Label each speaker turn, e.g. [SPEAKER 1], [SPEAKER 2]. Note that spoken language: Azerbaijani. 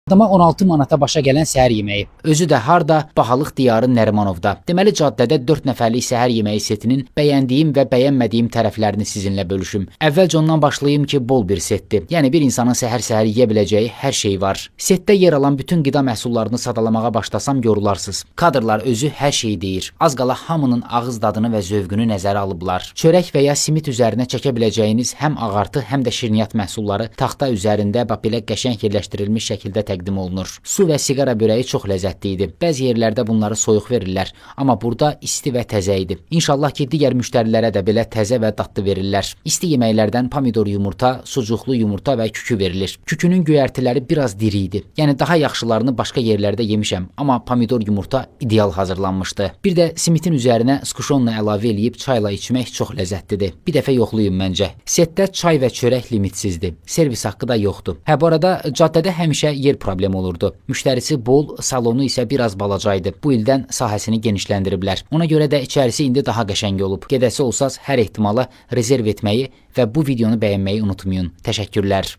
[SPEAKER 1] Adama 16 manata başa gələn səhər yeməyi. Özü də harda? Bahalıq diyarı Nərimanovda. Deməli caddədə 4 nəfərlik səhər yeməyi setinin bəyəndiyim və bəyənmədiyim tərəflərini sizinlə bölüşüm. Əvvəlcə ondan başlayım ki, bol bir setdir. Yəni bir insanın səhər-səhər yeyə biləcəyi hər şey var. Setdə yer alan bütün qida məhsullarını sadalamağa başlasam yorularsınız. Kadrlar özü hər şeyi deyir. Az qala hamının ağız dadını və zövqünü nəzərə alıblar. Çörək və ya simit üzərinə çəkə biləcəyiniz həm ağartı, həm də şirniyyat məhsulları taxta üzərində belə qəşəng yerləşdirilmiş şəkildə təqdim olunur. Su və siqara börəyi çox ləzzətli idi. Bəzi yerlərdə bunları soyuq verirlər, amma burada isti və təzə idi. İnşallah ki, digər müştərilərə də belə təzə və dadlı verirlər. İsti yeməklərdən pomidor yumurta, sucuqlu yumurta və kükü verilir. Kükünün göyərtiləri biraz diri idi. Yəni daha yaxşılarını başqa yerlərdə yemişəm, amma pomidor yumurta ideal hazırlanmışdı. Bir də simitin üzərinə skuşonla əlavə eləyib çayla içmək çox ləzzətlidir. Bir dəfə yoxlayın məncə. Setdə çay və çörək limitsizdir. Servis haqqı da yoxdur. Bu arada caddədə həmişə yer problem olurdu. Müştərisi bol, salonu isə biraz balacaydı. Bu ildən sahəsini genişləndiriblər. Ona görə də içərisi indi daha qəşəng olub. Gedəsi olsaz hər ehtimala rezerv etməyi və bu videonu bəyənməyi unutmayın. Təşəkkürlər.